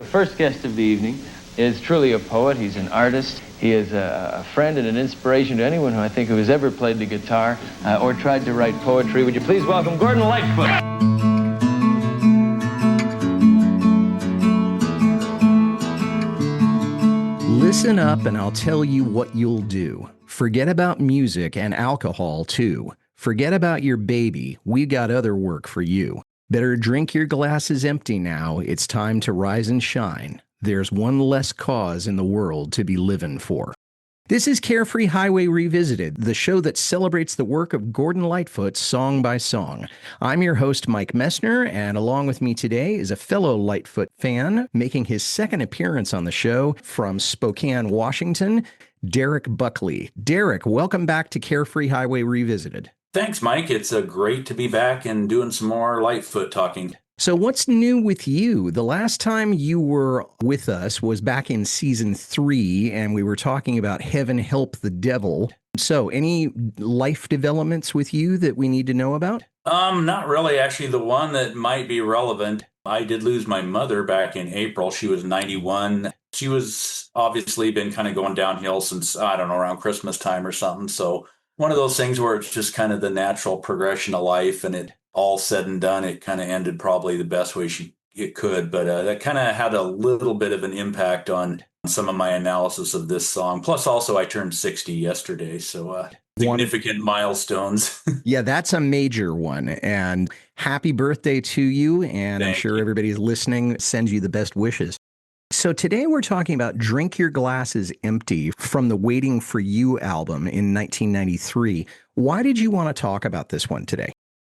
The first guest of the evening is truly a poet. He's an artist. He is a friend and an inspiration to anyone who has ever played the guitar or tried to write poetry. Would you please welcome Gordon Lightfoot? Listen up and I'll tell you what you'll do. Forget about music and alcohol, too. Forget about your baby. We got other work for you. Better drink your glasses empty now. It's time to rise and shine. There's one less cause in the world to be living for. This is Carefree Highway Revisited, the show that celebrates the work of Gordon Lightfoot song by song. I'm your host, Mike Messner, and along with me today is a fellow Lightfoot fan making his second appearance on the show from Spokane, Washington, Derek Buckley. Derek, welcome back to Carefree Highway Revisited. Thanks, Mike. It's great to be back and doing some more Lightfoot talking. So what's new with you? The last time you were with us was back in season 3, and we were talking about Heaven Help the Devil. So any life developments with you that we need to know about? Not really. Actually, the one that might be relevant, I did lose my mother back in April. She was 91. She was obviously been kind of going downhill since, I don't know, around Christmas time or something. So one of those things where it's just kind of the natural progression of life, and it all said and done, it kind of ended probably the best way it could. But that kind of had a little bit of an impact on some of my analysis of this song. Plus, also, I turned 60 yesterday. So significant milestones. Yeah, that's a major one. And happy birthday to you. And I'm sure everybody's listening sends you the best wishes. So today we're talking about Drink Your Glasses Empty from the Waiting for You album in 1993. Why did you want to talk about this one today?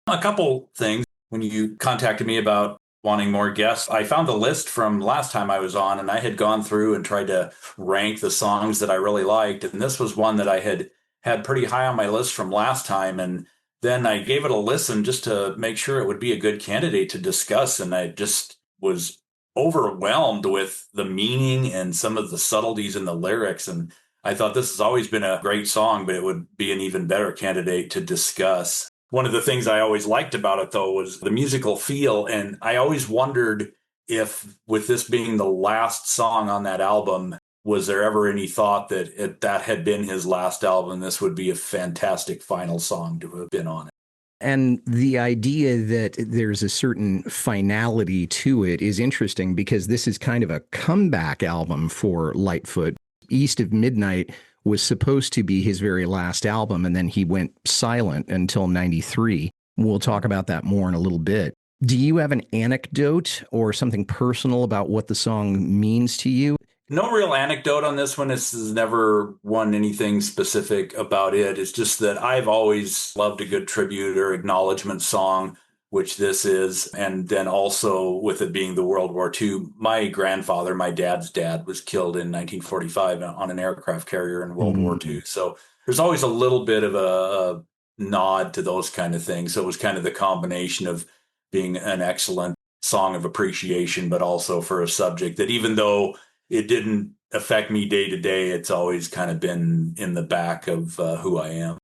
A couple things. When you contacted me about wanting more guests, I found the list from last time I was on, and I had gone through and tried to rank the songs that I really liked. And this was one that I had pretty high on my list from last time. And then I gave it a listen just to make sure it would be a good candidate to discuss. And I just was overwhelmed with the meaning and some of the subtleties in the lyrics. And I thought this has always been a great song, but it would be an even better candidate to discuss. One of the things I always liked about it, though, was the musical feel. And I always wondered if, with this being the last song on that album, was there ever any thought that if that had been his last album, this would be a fantastic final song to have been on it. And the idea that there's a certain finality to it is interesting because this is kind of a comeback album for Lightfoot. East of Midnight was supposed to be his very last album, and then he went silent until 93. We'll talk about that more in a little bit. Do you have an anecdote or something personal about what the song means to you? No real anecdote on this one. This has never won anything specific about it. It's just that I've always loved a good tribute or acknowledgement song, which this is. And then also with it being the World War II, my grandfather, my dad's dad, was killed in 1945 on an aircraft carrier in World War II. So there's always a little bit of a nod to those kind of things. So it was kind of the combination of being an excellent song of appreciation, but also for a subject that, even though it didn't affect me day to day, it's always kind of been in the back of who I am.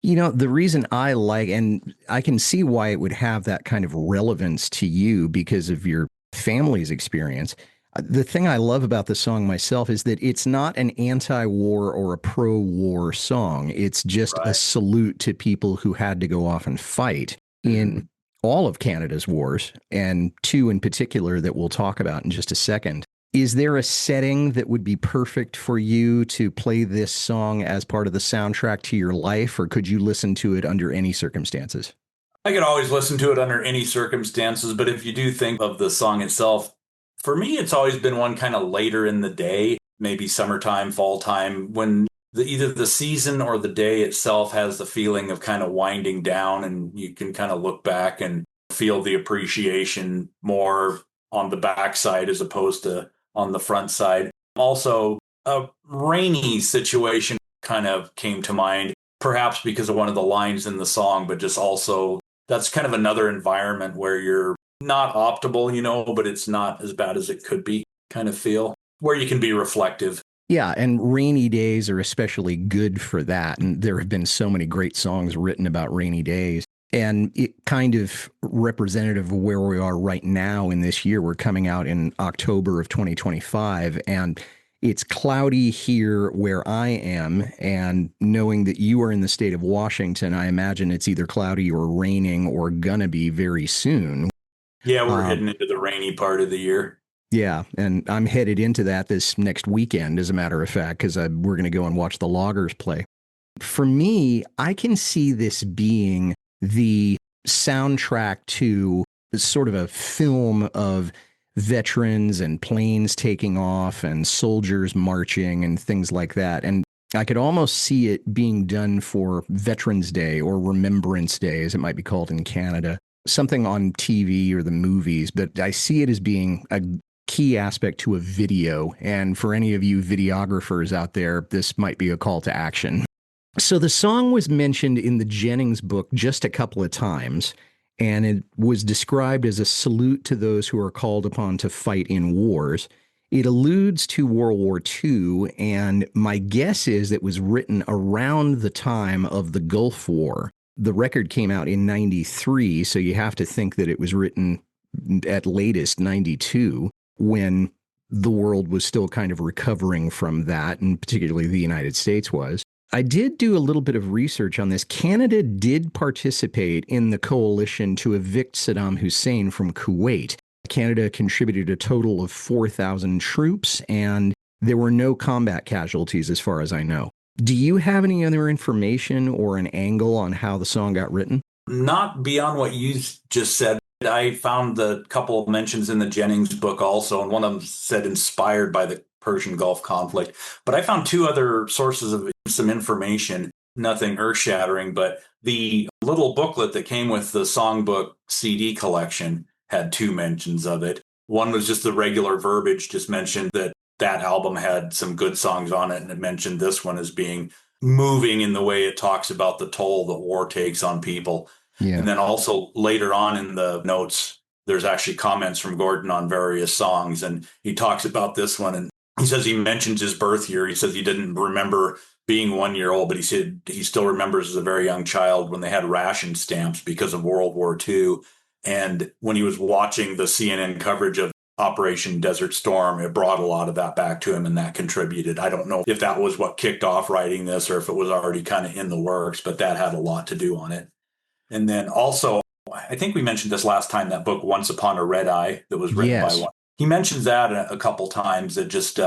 You know, the reason I like, and I can see why it would have that kind of relevance to you because of your family's experience. The thing I love about the song myself is that it's not an anti-war or a pro-war song. It's just a salute to people who had to go off and fight in all of Canada's wars, and two in particular that we'll talk about in just a second. Is there a setting that would be perfect for you to play this song as part of the soundtrack to your life, or could you listen to it under any circumstances? I could always listen to it under any circumstances, but if you do think of the song itself, for me, it's always been one kind of later in the day, maybe summertime, fall time, when either the season or the day itself has the feeling of kind of winding down, and you can kind of look back and feel the appreciation more on the backside as opposed to on the front side. Also, a rainy situation kind of came to mind, perhaps because of one of the lines in the song, but just also that's kind of another environment where you're not optimal, but it's not as bad as it could be kind of feel, where you can be reflective. Yeah, and rainy days are especially good for that. And there have been so many great songs written about rainy days. And it kind of representative of where we are right now in this year. We're coming out in October of 2025, and it's cloudy here where I am. And knowing that you are in the state of Washington, I imagine it's either cloudy or raining or gonna be very soon. Yeah, we're Um, heading into the rainy part of the year. yeah, and I'm headed into that this next weekend, as a matter of fact, because we're going to go and watch the Loggers play. For me, I can see this being the soundtrack to sort of a film of veterans and planes taking off and soldiers marching and things like that. And I could almost see it being done for Veterans Day or Remembrance Day, as it might be called in Canada. Something on TV or the movies, but I see it as being a key aspect to a video. And for any of you videographers out there, this might be a call to action. So the song was mentioned in the Jennings book just a couple of times, and it was described as a salute to those who are called upon to fight in wars. It alludes to World War II, and my guess is it was written around the time of the Gulf War. The record came out in 93, so you have to think that it was written at latest 92, when the world was still kind of recovering from that, and particularly the United States was. I did do a little bit of research on this. Canada did participate in the coalition to evict Saddam Hussein from Kuwait. Canada contributed a total of 4,000 troops, and there were no combat casualties as far as I know. Do you have any other information or an angle on how the song got written? Not beyond what you just said. I found the couple of mentions in the Jennings book also, and one of them said inspired by the Persian Gulf conflict. But I found two other sources of some information, nothing earth-shattering, but the little booklet that came with the songbook CD collection had two mentions of it. One was just the regular verbiage, just mentioned that that album had some good songs on it, and it mentioned this one as being moving in the way it talks about the toll that war takes on people. Yeah. And then also later on in the notes, there's actually comments from Gordon on various songs, and he talks about this one, and he says he mentions his birth year. He says he didn't remember being 1 year old, but he said he still remembers as a very young child when they had ration stamps because of World War II. And when he was watching the CNN coverage of Operation Desert Storm, it brought a lot of that back to him, and that contributed. I don't know if that was what kicked off writing this or if it was already kind of in the works, but that had a lot to do on it. And then also, I think we mentioned this last time, that book, Once Upon a Red Eye, that was written by one. He mentions that a couple times, that just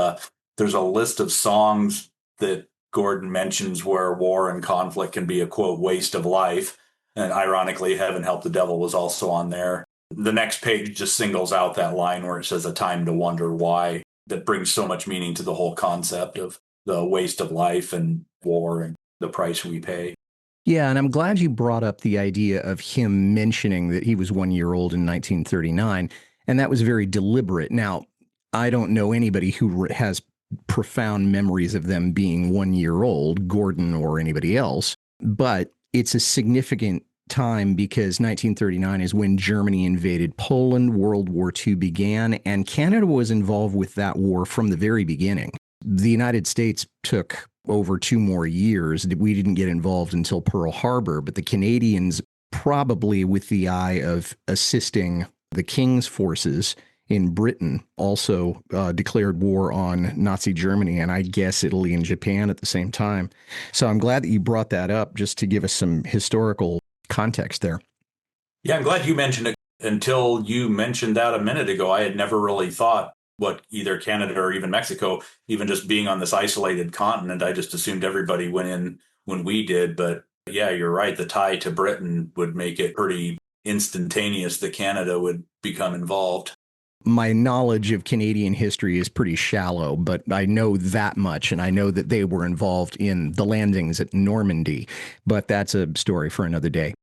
there's a list of songs that Gordon mentions where war and conflict can be a, quote, waste of life. And ironically, Heaven Help the Devil was also on there. The next page just singles out that line where it says a time to wonder why, that brings so much meaning to the whole concept of the waste of life and war and the price we pay. Yeah, and I'm glad you brought up the idea of him mentioning that he was 1 year old in 1939, and that was very deliberate. Now, I don't know anybody who has profound memories of them being 1 year old, Gordon or anybody else, but it's a significant time because 1939 is when Germany invaded Poland, World War II began, and Canada was involved with that war from the very beginning. The United States took over 2 more years. We didn't get involved until Pearl Harbor, but the Canadians, probably with the eye of assisting the King's forces in Britain, also declared war on Nazi Germany and I guess Italy and Japan at the same time. So I'm glad that you brought that up just to give us some historical context there. Yeah, I'm glad you mentioned it. Until you mentioned that a minute ago, I had never really thought what either Canada or even Mexico, even just being on this isolated continent, I just assumed everybody went in when we did. But yeah, you're right. The tie to Britain would make it pretty instantaneous that Canada would become involved. My knowledge of Canadian history is pretty shallow, but I know that much, and I know that they were involved in the landings at Normandy, but that's a story for another day.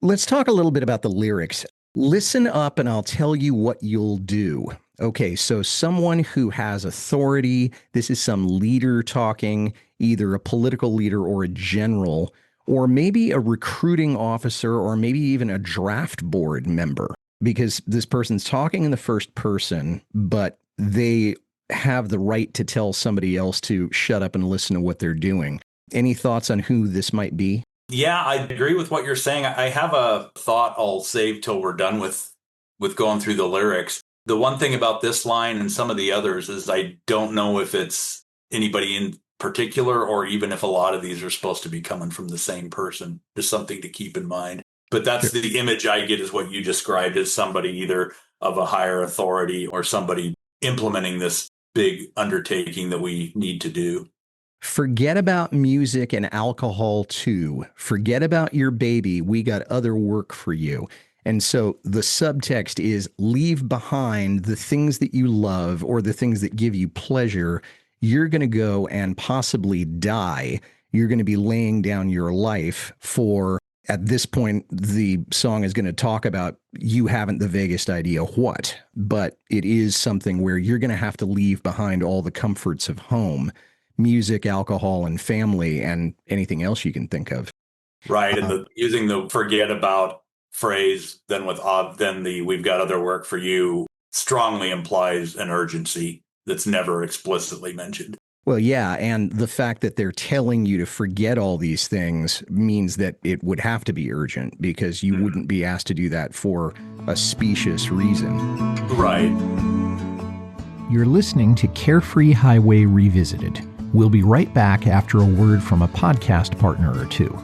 Let's talk a little bit about the lyrics. Listen up and I'll tell you what you'll do. Okay, so someone who has authority, this is some leader talking, either a political leader or a general, or maybe a recruiting officer, or maybe even a draft board member, because this person's talking in the first person, but they have the right to tell somebody else to shut up and listen to what they're doing. Any thoughts on who this might be? Yeah, I agree with what you're saying. I have a thought I'll save till we're done with going through the lyrics. The one thing about this line and some of the others is I don't know if it's anybody in particular or even if a lot of these are supposed to be coming from the same person. Just something to keep in mind. But that's Sure. the image I get is what you described as somebody either of a higher authority or somebody implementing this big undertaking that we need to do. Forget about music and alcohol too. Forget about your baby. We got other work for you. And so the subtext is leave behind the things that you love or the things that give you pleasure. You're going to go and possibly die. You're going to be laying down your life for, at this point, the song is going to talk about you haven't the vaguest idea what, but it is something where you're going to have to leave behind all the comforts of home, music, alcohol, and family, and anything else you can think of. Right. And using the forget about phrase, then with then the we've got other work for you strongly implies an urgency that's never explicitly mentioned. Well, yeah, and the fact that they're telling you to forget all these things means that it would have to be urgent because you wouldn't be asked to do that for a specious reason. Right. You're listening to Carefree Highway Revisited. We'll be right back after a word from a podcast partner or two.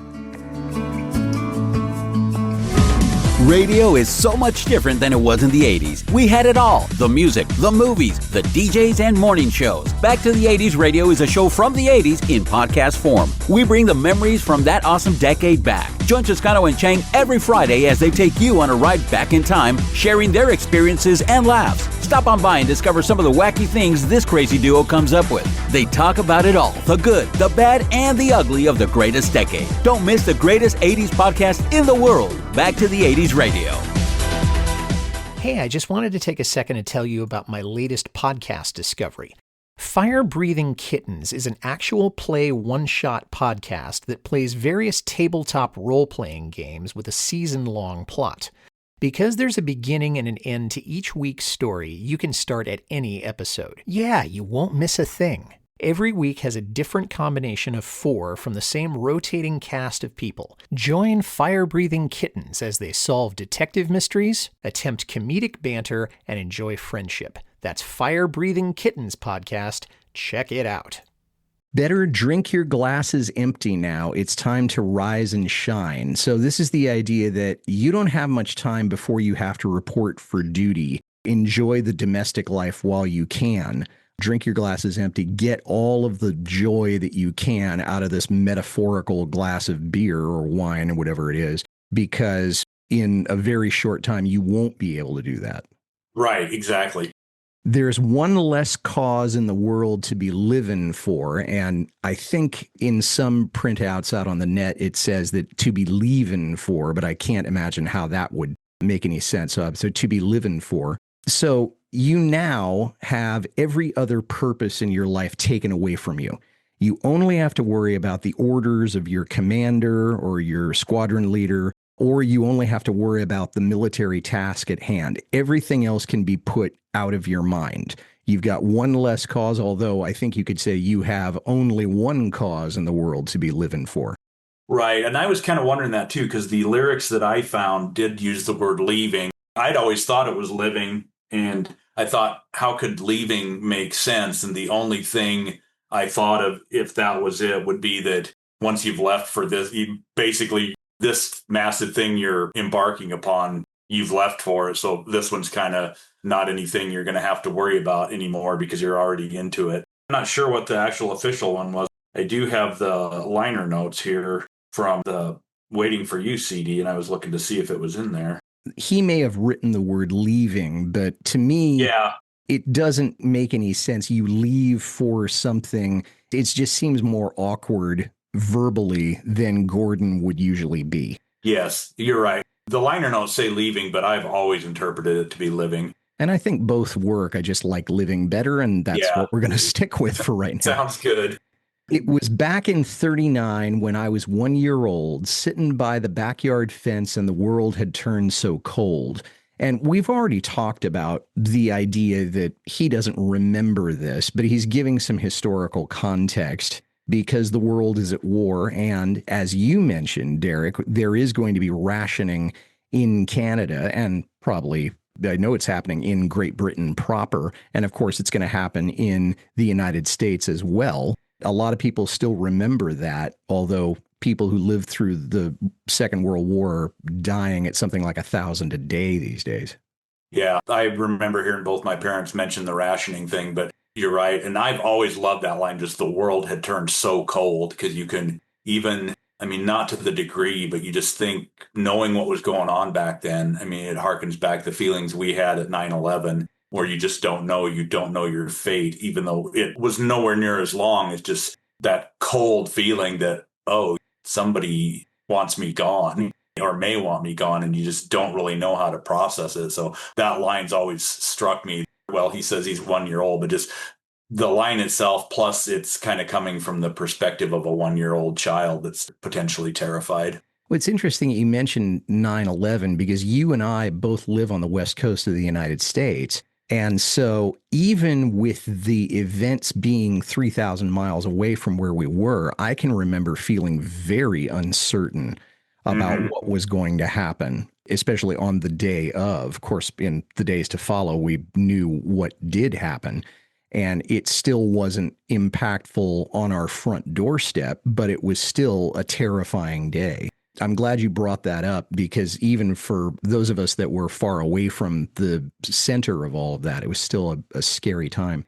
Radio is so much different than it was in the 80s. We had it all. The music, the movies, the DJs, and morning shows. Back to the 80s Radio is a show from the 80s in podcast form. We bring the memories from that awesome decade back. Join Toscano and Chang every Friday as they take you on a ride back in time, sharing their experiences and laughs. Stop on by and discover some of the wacky things this crazy duo comes up with. They talk about it all, the good, the bad, and the ugly of the greatest decade. Don't miss the greatest 80s podcast in the world. Back to the 80s Radio. Hey, I just wanted to take a second to tell you about my latest podcast discovery. Firebreathing Kittens is an actual play one-shot podcast that plays various tabletop role-playing games with a season-long plot. Because there's a beginning and an end to each week's story, you can start at any episode. Yeah, you won't miss a thing. Every week has a different combination of 4 from the same rotating cast of people. Join Firebreathing Kittens as they solve detective mysteries, attempt comedic banter, and enjoy friendship. That's Firebreathing Kittens podcast. Check it out. Better drink your glasses empty now. It's time to rise and shine. So this is the idea that you don't have much time before you have to report for duty. Enjoy the domestic life while you can. Drink your glasses empty. Get all of the joy that you can out of this metaphorical glass of beer or wine or whatever it is, because in a very short time, you won't be able to do that. Right, exactly. There's one less cause in the world to be living for. And I think in some printouts out on the net, it says that to be leaving for, but I can't imagine how that would make any sense. So to be living for. So you now have every other purpose in your life taken away from you. You only have to worry about the orders of your commander or your squadron leader, or you only have to worry about the military task at hand. Everything else can be put out of your mind. You've got one less cause, although I think you could say you have only one cause in the world to be living for. Right. And I was kind of wondering that too, because the lyrics that I found did use the word leaving. I'd always thought it was living. And I thought, how could leaving make sense? And the only thing I thought of, if that was it, would be that once you've left for this, basically this massive thing you're embarking upon, you've left for it. So this one's kind of not anything you're going to have to worry about anymore because you're already into it. I'm not sure what the actual official one was. I do have the liner notes here from the Waiting for You CD, and I was looking to see if it was in there. He may have written the word leaving, but to me, Yeah. It doesn't make any sense. You leave for something. It just seems more awkward verbally than Gordon would usually be. Yes, you're right. The liner notes say leaving, but I've always interpreted it to be living. And I think both work. I just like living better, and that's what we're going to stick with for right now. Sounds good. It was back in 1939 when I was 1 year old, sitting by the backyard fence and the world had turned so cold. And we've already talked about the idea that he doesn't remember this, but he's giving some historical context because the world is at war. And as you mentioned, Derek, there is going to be rationing in Canada and probably, I know it's happening in Great Britain proper. And of course, it's going to happen in the United States as well. A lot of people still remember that, although people who lived through the Second World War are dying at something like 1,000 a day these days. Yeah, I remember hearing both my parents mention the rationing thing, but you're right. And I've always loved that line, just the world had turned so cold, because you can even, I mean, not to the degree, but you just think knowing what was going on back then, I mean, it harkens back the feelings we had at 9/11, where you just don't know, you don't know your fate, even though it was nowhere near as long. It's just that cold feeling that, oh, somebody wants me gone or may want me gone, and you just don't really know how to process it. So that line's always struck me. Well, he says he's 1 year old, but just the line itself, plus it's kind of coming from the perspective of a 1 year old child that's potentially terrified. Well, it's interesting that you mentioned 9/11 because you and I both live on the West Coast of the United States. And so even with the events being 3,000 miles away from where we were, I can remember feeling very uncertain about what was going to happen, especially on the day of. Of course, in the days to follow, we knew what did happen. And it still wasn't impactful on our front doorstep, but it was still a terrifying day. I'm glad you brought that up, because even for those of us that were far away from the center of all of that, it was still a scary time.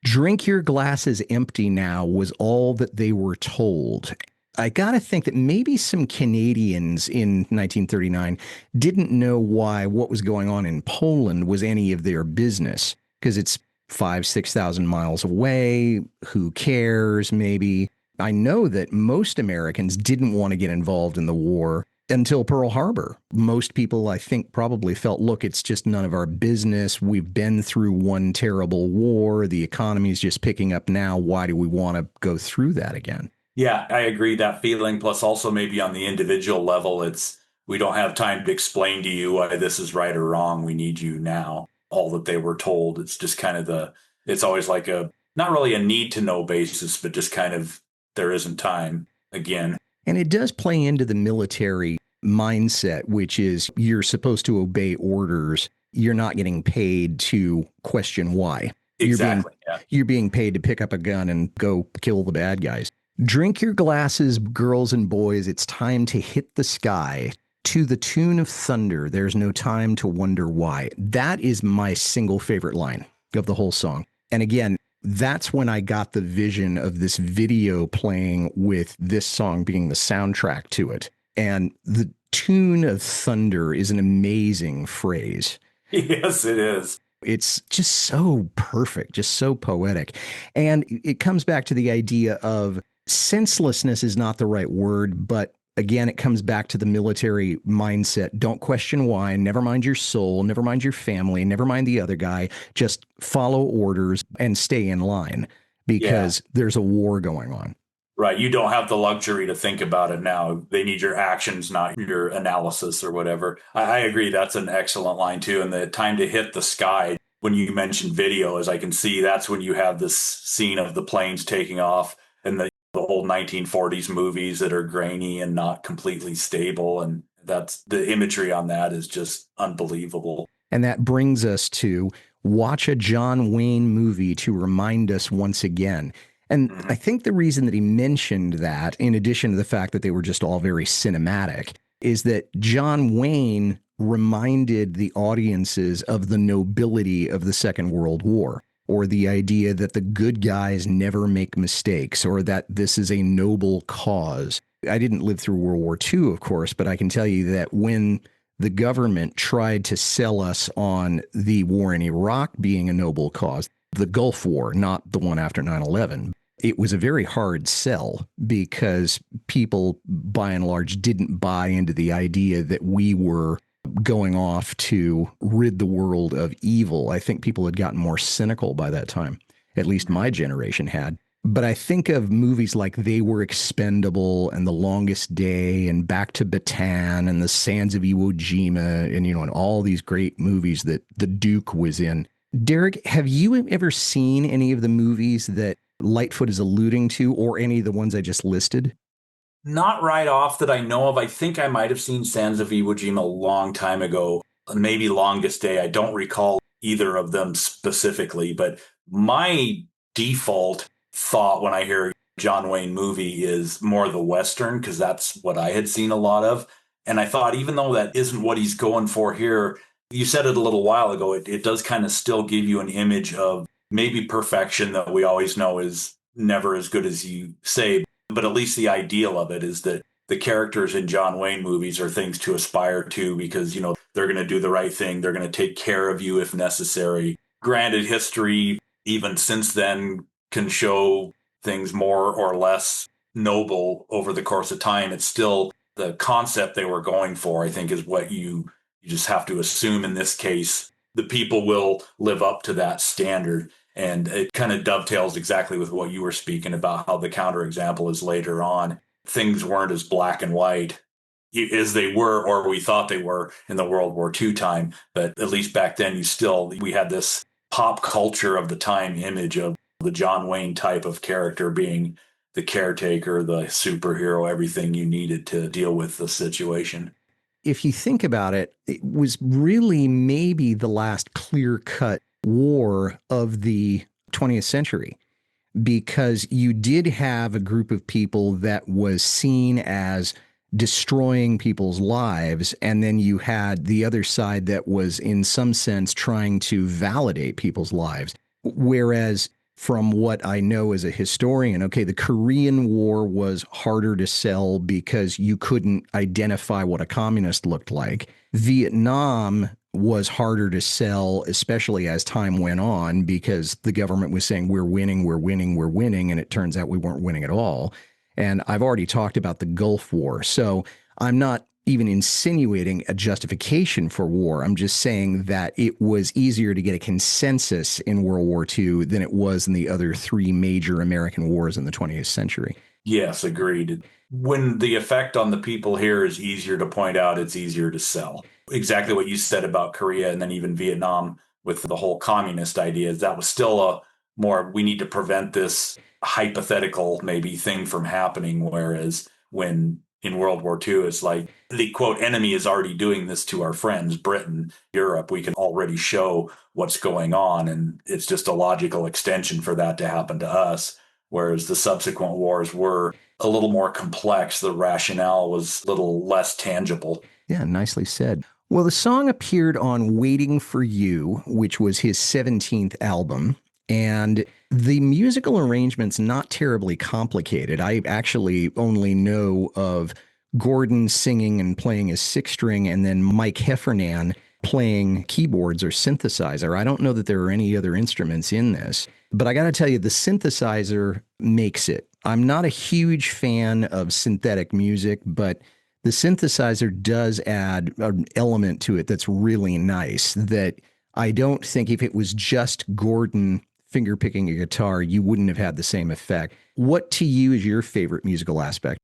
Drink your glasses empty now was all that they were told. I got to think that maybe some Canadians in 1939 didn't know why what was going on in Poland was any of their business, because it's 6,000 miles away. Who cares? Maybe. I know that most Americans didn't want to get involved in the war until Pearl Harbor. Most people, I think, probably felt, look, it's just none of our business. We've been through one terrible war. The economy is just picking up now. Why do we want to go through that again? Yeah, I agree, that feeling. Plus also maybe on the individual level, it's, we don't have time to explain to you why this is right or wrong. We need you now. All that they were told. It's just kind of it's always like not really a need to know basis, but just kind of, there isn't time again. And it does play into the military mindset, which is you're supposed to obey orders. You're not getting paid to question why. Exactly. You're being paid to pick up a gun and go kill the bad guys. Drink your glasses, girls and boys. It's time to hit the sky. To the tune of thunder, there's no time to wonder why. That is my single favorite line of the whole song. And again, that's when I got the vision of this video playing with this song being the soundtrack to it. And the tune of thunder is an amazing phrase. Yes, it is. It's just so perfect, just so poetic. And it comes back to the idea of senselessness is not the right word, but again, it comes back to the military mindset. Don't question why. Never mind your soul. Never mind your family. Never mind the other guy. Just follow orders and stay in line, because there's a war going on. Right. You don't have the luxury to think about it now. They need your actions, not your analysis or whatever. I agree. That's an excellent line, too. And the time to hit the sky, when you mentioned video, as I can see, that's when you have this scene of the planes taking off and the old 1940s movies that are grainy and not completely stable. And that's the imagery on that is just unbelievable. And that brings us to watch a John Wayne movie to remind us once again. And I think the reason that he mentioned that, in addition to the fact that they were just all very cinematic, is that John Wayne reminded the audiences of the nobility of the Second World War, or the idea that the good guys never make mistakes, or that this is a noble cause. I didn't live through World War II, of course, but I can tell you that when the government tried to sell us on the war in Iraq being a noble cause, the Gulf War, not the one after 9/11, it was a very hard sell, because people, by and large, didn't buy into the idea that we were going off to rid the world of evil. I think people had gotten more cynical by that time. At least my generation had. But I think of movies like They Were Expendable and The Longest Day and Back to Bataan and The Sands of Iwo Jima and, and all these great movies that the Duke was in. Derek, have you ever seen any of the movies that Lightfoot is alluding to, or any of the ones I just listed? Not right off that I know of. I think I might have seen Sands of Iwo Jima a long time ago, maybe Longest Day. I don't recall either of them specifically, but my default thought when I hear John Wayne movie is more the Western, because that's what I had seen a lot of. And I thought, even though that isn't what he's going for here, you said it a little while ago, it does kind of still give you an image of maybe perfection that we always know is never as good as you say. But at least the ideal of it is that the characters in John Wayne movies are things to aspire to because, they're going to do the right thing. They're going to take care of you if necessary. Granted, history, even since then, can show things more or less noble over the course of time. It's still the concept they were going for, I think, is what you just have to assume in this case. The people will live up to that standard. And it kind of dovetails exactly with what you were speaking about, how the counterexample is later on. Things weren't as black and white as they were, or we thought they were in the World War II time. But at least back then, we had this pop culture of the time image of the John Wayne type of character being the caretaker, the superhero, everything you needed to deal with the situation. If you think about it, it was really maybe the last clear-cut war of the 20th century, because you did have a group of people that was seen as destroying people's lives, and then you had the other side that was in some sense trying to validate people's lives. Whereas from what I know as a historian, okay, the Korean War was harder to sell because you couldn't identify what a communist looked like. Vietnam was harder to sell, especially as time went on, because the government was saying, we're winning, we're winning, we're winning. And it turns out we weren't winning at all. And I've already talked about the Gulf War. So I'm not even insinuating a justification for war. I'm just saying that it was easier to get a consensus in World War II than it was in the other three major American wars in the 20th century. Yes, agreed. When the effect on the people here is easier to point out, it's easier to sell. Exactly what you said about Korea and then even Vietnam with the whole communist ideas. That was still a more, we need to prevent this hypothetical maybe thing from happening. Whereas when in World War II, it's like the quote enemy is already doing this to our friends, Britain, Europe. We can already show what's going on. And it's just a logical extension for that to happen to us. Whereas the subsequent wars were a little more complex. The rationale was a little less tangible. Yeah, nicely said. Well, the song appeared on Waiting for You, which was his 17th album. And the musical arrangement's not terribly complicated. I actually only know of Gordon singing and playing his sixth string, and then Mike Heffernan playing keyboards or synthesizer. I don't know that there are any other instruments in this. But I got to tell you, the synthesizer makes it. I'm not a huge fan of synthetic music, but the synthesizer does add an element to it that's really nice that I don't think if it was just Gordon finger-picking a guitar, you wouldn't have had the same effect. What to you is your favorite musical aspect?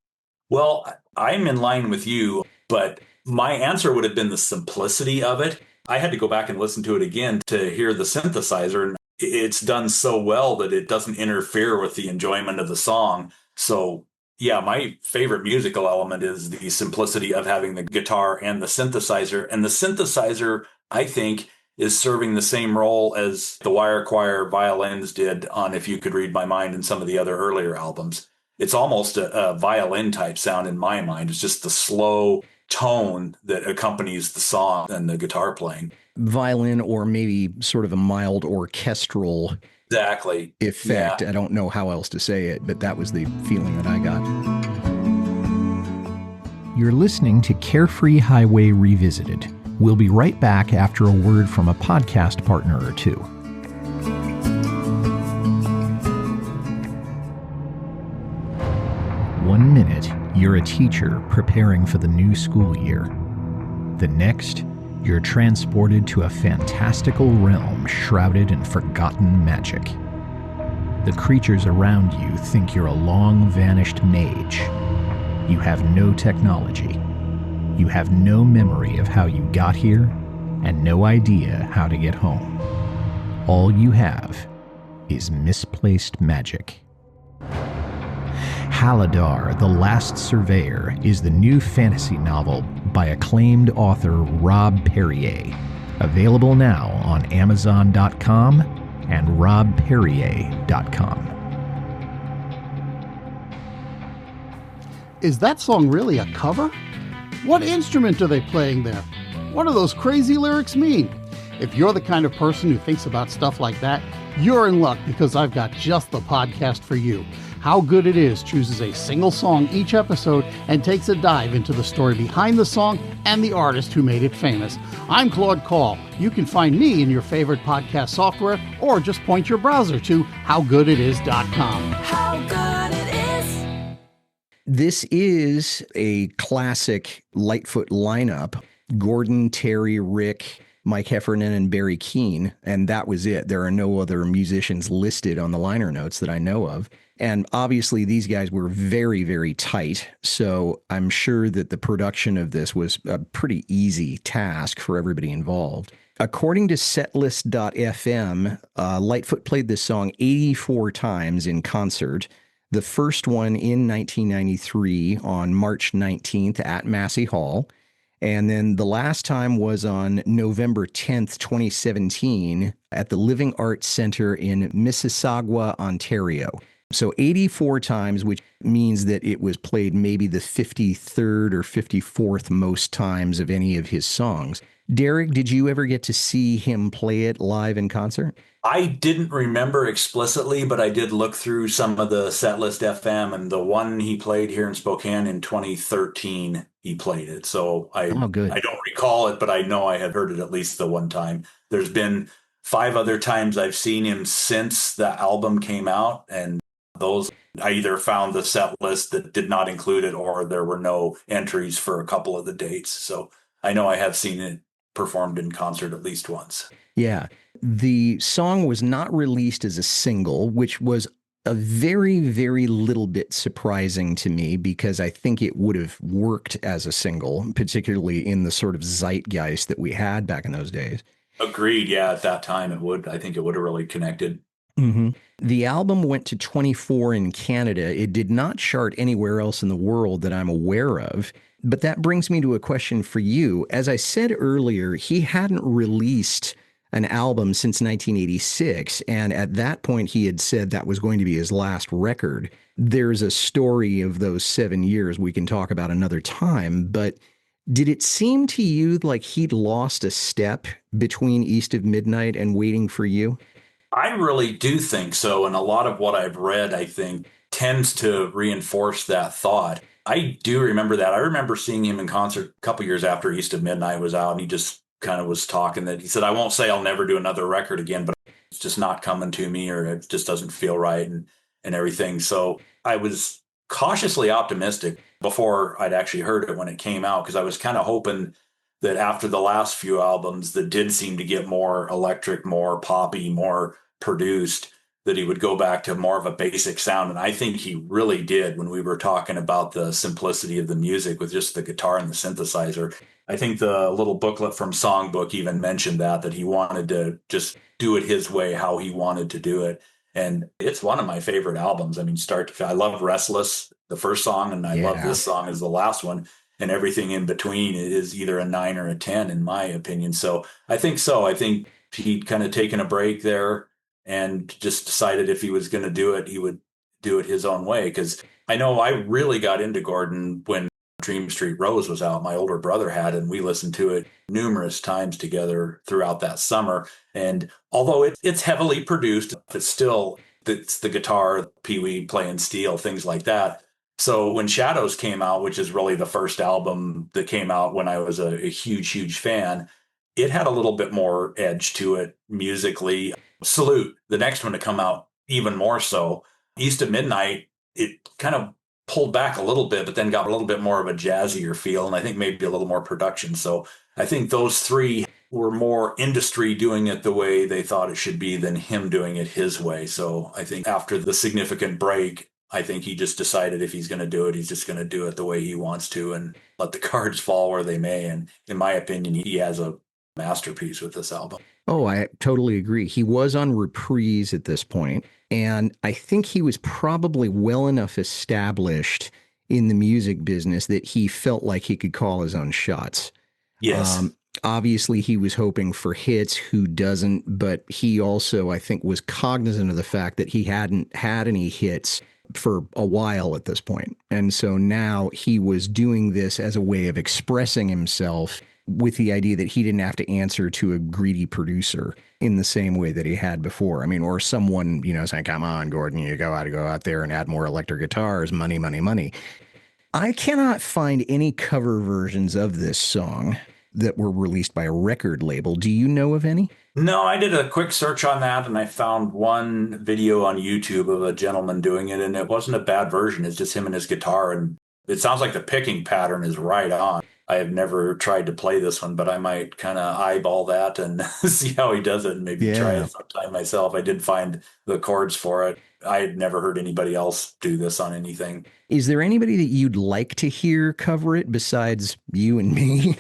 Well, I'm in line with you, but my answer would have been the simplicity of it. I had to go back and listen to it again to hear the synthesizer, and it's done so well that it doesn't interfere with the enjoyment of the song. So yeah, my favorite musical element is the simplicity of having the guitar and the synthesizer. And the synthesizer, I think, is serving the same role as the wire choir violins did on If You Could Read My Mind and some of the other earlier albums. It's almost a violin type sound in my mind. It's just the slow tone that accompanies the song and the guitar playing. Violin, or maybe sort of a mild orchestral exactly effect. Yeah. I don't know how else to say it, but that was the feeling that I got. You're listening to Carefree Highway Revisited. We'll be right back after a word from a podcast partner or two. One minute, you're a teacher preparing for the new school year. The next, you're transported to a fantastical realm shrouded in forgotten magic. The creatures around you think you're a long-vanished mage. You have no technology. You have no memory of how you got here and no idea how to get home. All you have is misplaced magic. Haladar, the Last Surveyor is the new fantasy novel by acclaimed author Rob Perrier. Available now on Amazon.com and robperrier.com. Is that song really a cover? What instrument are they playing there? What do those crazy lyrics mean? If you're the kind of person who thinks about stuff like that, you're in luck because I've got just the podcast for you. How Good It Is chooses a single song each episode and takes a dive into the story behind the song and the artist who made it famous. I'm Claude Call. You can find me in your favorite podcast software or just point your browser to howgooditis.com. How good it is. This is a classic Lightfoot lineup. Gordon, Terry, Rick, Mike Heffernan, and Barry Keane, and that was it. There are no other musicians listed on the liner notes that I know of. And obviously these guys were very, very tight, so I'm sure that the production of this was a pretty easy task for everybody involved. According to setlist.fm, Lightfoot played this song 84 times in concert. The first one in 1993 on March 19th at Massey Hall. And then the last time was on November 10th, 2017 at the Living Arts Center in Mississauga, Ontario. So 84 times, which means that it was played maybe the 53rd or 54th most times of any of his songs. Derek, did you ever get to see him play it live in concert? I didn't remember explicitly, but I did look through some of the Setlist FM, and the one he played here in Spokane in 2013, he played it. So I don't recall it, but I know I had heard it at least the one time. There's been 5 other times I've seen him since the album came out, and those I either found the set list that did not include it or there were no entries for a couple of the dates. So I know I have seen it performed in concert at least once. Yeah. The song was not released as a single, which was a very, very little bit surprising to me because I think it would have worked as a single, particularly in the sort of zeitgeist that we had back in those days. Agreed. Yeah, at that time it would. I think it would have really connected. Mm-hmm. The album went to 24 in Canada. It did not chart anywhere else in the world that I'm aware of. But that brings me to a question for you. As I said earlier, he hadn't released an album since 1986, and at that point he had said that was going to be his last record. There's a story of those 7 years we can talk about another time, but did it seem to you like he'd lost a step between East of Midnight and Waiting for You? I really do think so, and a lot of what I've read, I think, tends to reinforce that thought. I do remember that. I remember seeing him in concert a couple years after East of Midnight was out, and he just kind of was talking that he said, I won't say I'll never do another record again, but it's just not coming to me, or it just doesn't feel right and everything. So I was cautiously optimistic before I'd actually heard it when it came out, because I was kind of hoping that after the last few albums that did seem to get more electric, more poppy, more produced, that he would go back to more of a basic sound. And I think he really did when we were talking about the simplicity of the music with just the guitar and the synthesizer. I think the little booklet from Songbook even mentioned that he wanted to just do it his way, how he wanted to do it. And it's one of my favorite albums. I mean, I love Restless, the first song, and I love this song as the last one. And everything in between is either a 9 or a 10, in my opinion. So. I think he'd kind of taken a break there and just decided if he was going to do it, he would do it his own way. Because I know I really got into Gordon when Dream Street Rose was out. My older brother had, and we listened to it numerous times together throughout that summer. And although it's heavily produced, it's the guitar, Pee Wee playing steel, things like that. So when Shadows came out, which is really the first album that came out when I was a huge, huge fan, it had a little bit more edge to it musically. Salute, the next one to come out, even more so. East of Midnight, it kind of pulled back a little bit, but then got a little bit more of a jazzier feel, and I think maybe a little more production. So I think those three were more industry doing it the way they thought it should be than him doing it his way. So I think after the significant break, I think he just decided if he's going to do it, he's just going to do it the way he wants to and let the cards fall where they may. And in my opinion, he has a masterpiece with this album. Oh, I totally agree. He was on Reprise at this point, and I think he was probably well enough established in the music business that he felt like he could call his own shots. Yes. Obviously, he was hoping for hits. Who doesn't? But he also, I think, was cognizant of the fact that he hadn't had any hits for a while at this point. And so now he was doing this as a way of expressing himself with the idea that he didn't have to answer to a greedy producer in the same way that he had before. I mean, or someone, saying, come on, Gordon, you go out there and add more electric guitars, money, money, money. I cannot find any cover versions of this song that were released by a record label. Do you know of any? No, I did a quick search on that and I found one video on YouTube of a gentleman doing it, and it wasn't a bad version. It's just him and his guitar, and it sounds like the picking pattern is right on. I have never tried to play this one, but I might kind of eyeball that and see how he does it and maybe try it sometime myself. I did find the chords for it. I had never heard anybody else do this on anything. Is there anybody that you'd like to hear cover it besides you and me?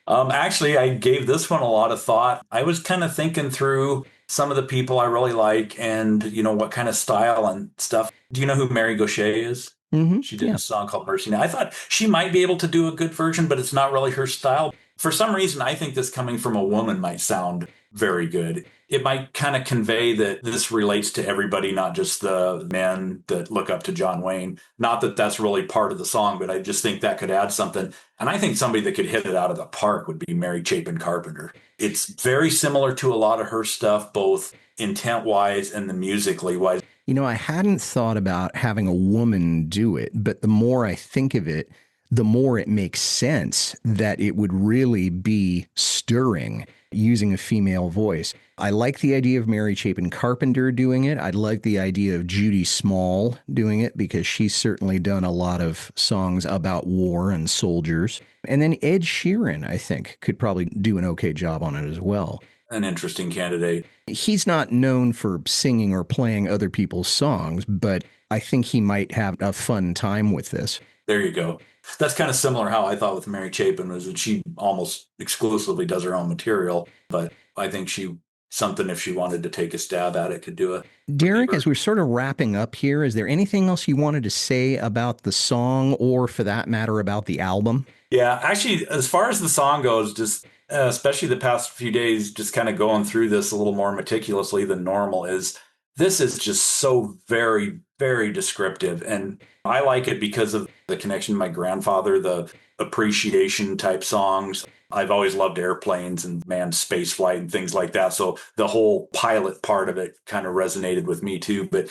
Actually, I gave this one a lot of thought. I was kind of thinking through some of the people I really like and, what kind of style and stuff. Do you know who Mary Gaucher is? Mm-hmm. She did a song called Mercy. Now, I thought she might be able to do a good version, but it's not really her style. For some reason, I think this coming from a woman might sound very good. It might kind of convey that this relates to everybody, not just the men that look up to John Wayne. Not that that's really part of the song, but I just think that could add something. And I think somebody that could hit it out of the park would be Mary Chapin Carpenter. It's very similar to a lot of her stuff, both intent-wise and the musically-wise. I hadn't thought about having a woman do it, but the more I think of it, the more it makes sense that it would really be stirring using a female voice. I like the idea of Mary Chapin Carpenter doing it. I like the idea of Judy Small doing it because she's certainly done a lot of songs about war and soldiers. And then Ed Sheeran, I think, could probably do an okay job on it as well. An interesting candidate. He's not known for singing or playing other people's songs, but I think he might have a fun time with this. There you go. That's kind of similar how I thought with Mary Chapin, was that she almost exclusively does her own material, but I think something, if she wanted to take a stab at it, could do it. Derek, as we're sort of wrapping up here, is there anything else you wanted to say about the song, or for that matter, about the album? Yeah, actually, as far as the song goes, just especially the past few days, just kind of going through this a little more meticulously than normal, this is just so very, very descriptive. And I like it because of the connection to my grandfather, the appreciation type songs. I've always loved airplanes and manned space flight and things like that. So the whole pilot part of it kind of resonated with me too. But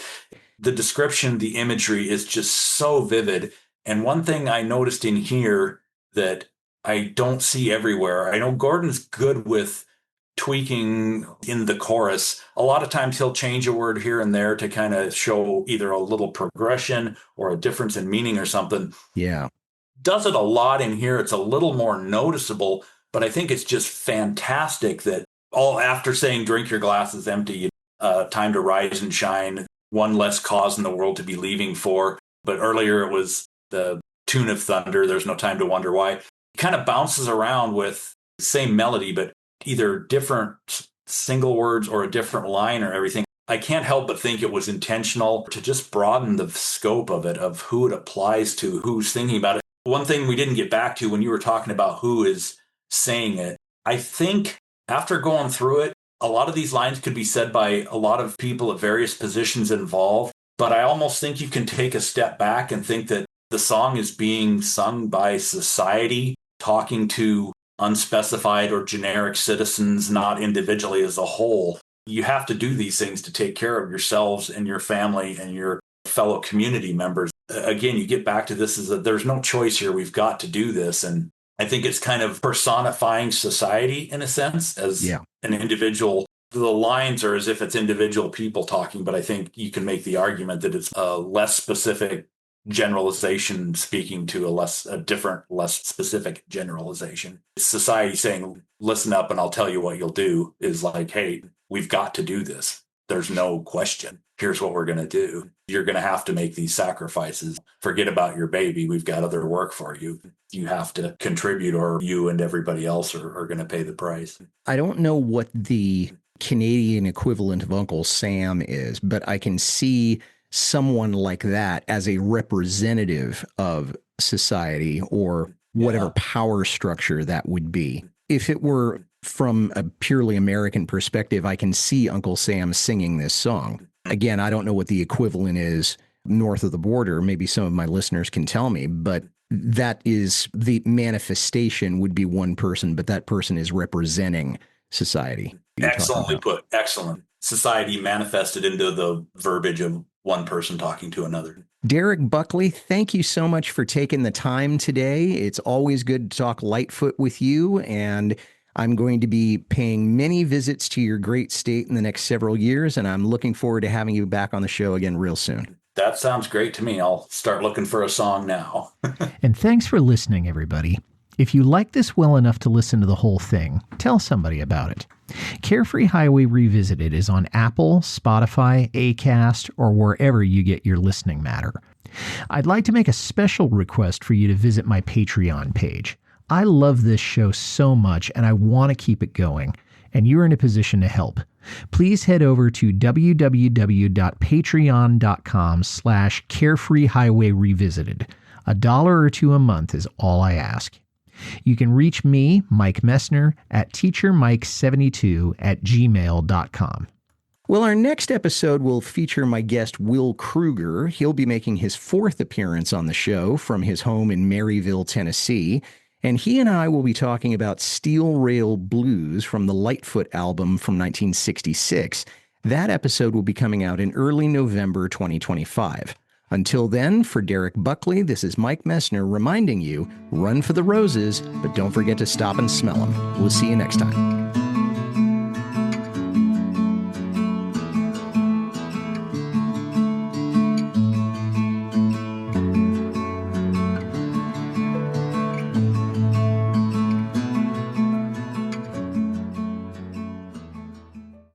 the description, the imagery is just so vivid. And one thing I noticed in here that I don't see everywhere, I know Gordon's good with tweaking in the chorus. A lot of times he'll change a word here and there to kind of show either a little progression or a difference in meaning or something. Yeah. Does it a lot in here. It's a little more noticeable, but I think it's just fantastic that all after saying drink your glass is empty, time to rise and shine, one less cause in the world to be leaving for. But earlier it was the tune of thunder, there's no time to wonder why. It kind of bounces around with the same melody, but either different single words or a different line or everything. I can't help but think it was intentional to just broaden the scope of it, of who it applies to, who's thinking about it. One thing we didn't get back to when you were talking about who is saying it, I think after going through it, a lot of these lines could be said by a lot of people at various positions involved, but I almost think you can take a step back and think that the song is being sung by society, talking to unspecified or generic citizens, not individually as a whole. You have to do these things to take care of yourselves and your family and your fellow community members. Again, you get back to this is that there's no choice here. We've got to do this. And I think it's kind of personifying society in a sense as an individual. The lines are as if it's individual people talking, but I think you can make the argument that it's a less specific generalization speaking to a different, less specific generalization. It's society saying, listen up and I'll tell you what you'll do, is like, hey, we've got to do this. There's no question. here's what we're going to do. You're going to have to make these sacrifices. Forget about your baby. We've got other work for you. You have to contribute, or you and everybody else are going to pay the price. I don't know what the Canadian equivalent of Uncle Sam is, but I can see someone like that as a representative of society or whatever power structure that would be. If it were from a purely American perspective, I can see Uncle Sam singing this song. Again, I don't know what the equivalent is north of the border. Maybe some of my listeners can tell me, but that is the manifestation would be one person, but that person is representing society. Excellently put. Excellent. Society manifested into the verbiage of one person talking to another. Derek Buckley, thank you so much for taking the time today. It's always good to talk Lightfoot with you, and I'm going to be paying many visits to your great state in the next several years, and I'm looking forward to having you back on the show again real soon. That sounds great to me. I'll start looking for a song now. And thanks for listening, everybody. If you like this well enough to listen to the whole thing, tell somebody about it. Carefree Highway Revisited is on Apple, Spotify, Acast, or wherever you get your listening matter. I'd like to make a special request for you to visit my Patreon page. I love this show so much, and I want to keep it going, and you're in a position to help. Please head over to www.patreon.com/Carefree Highway Revisited. $1 or $2 a month is all I ask. You can reach me, Mike Messner, at teachermike72@gmail.com. Well, our next episode will feature my guest, Will Kruger. He'll be making his 4th appearance on the show from his home in Maryville, Tennessee. And he and I will be talking about Steel Rail Blues from the Lightfoot album from 1966. That episode will be coming out in early November 2025. Until then, for Derek Buckley, this is Mike Messner reminding you, run for the roses, but don't forget to stop and smell them. We'll see you next time.